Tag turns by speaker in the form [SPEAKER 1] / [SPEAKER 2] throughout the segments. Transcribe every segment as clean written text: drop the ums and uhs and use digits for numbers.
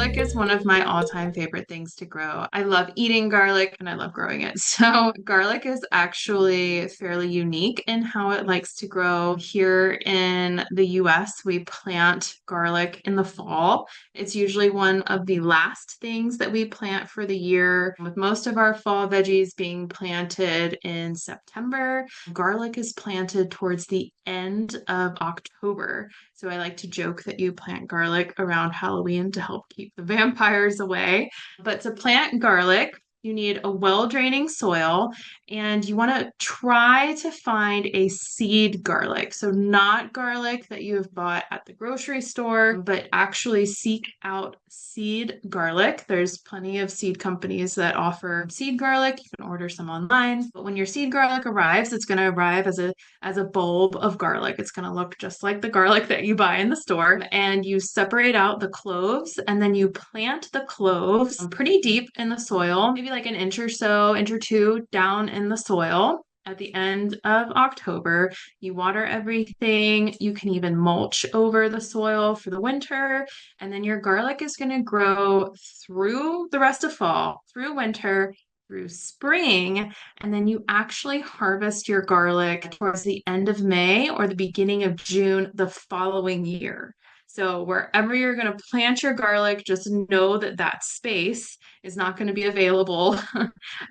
[SPEAKER 1] Garlic is one of my all-time favorite things to grow. I love eating garlic and I love growing it. So, garlic is actually fairly unique in how it likes to grow. Here in the US, we plant garlic in the fall. It's usually one of the last things that we plant for the year, with most of our fall veggies being planted in September. Garlic is planted towards the end of October. So I like to joke that you plant garlic around Halloween to help keep the vampires away. But to plant garlic, you need a well-draining soil and you want to try to find a seed garlic. So not garlic that you have bought at the grocery store, but actually seek out seed garlic. There's plenty of seed companies that offer seed garlic. You can order some online. But when your seed garlic arrives, it's going to arrive as a bulb of garlic. It's going to look just like the garlic that you buy in the store. And you separate out the cloves and then you plant the cloves pretty deep in the soil, maybe like an inch or so, inch or two down in the soil. At the end of October, you water everything. You can even mulch over the soil for the winter. And then your garlic is going to grow through the rest of fall, through winter, through spring, and then you actually harvest your garlic towards the end of May or the beginning of June the following year. So wherever you're going to plant your garlic, just know that that space is not going to be available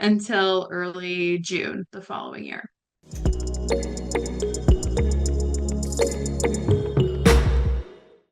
[SPEAKER 1] until early June the following year.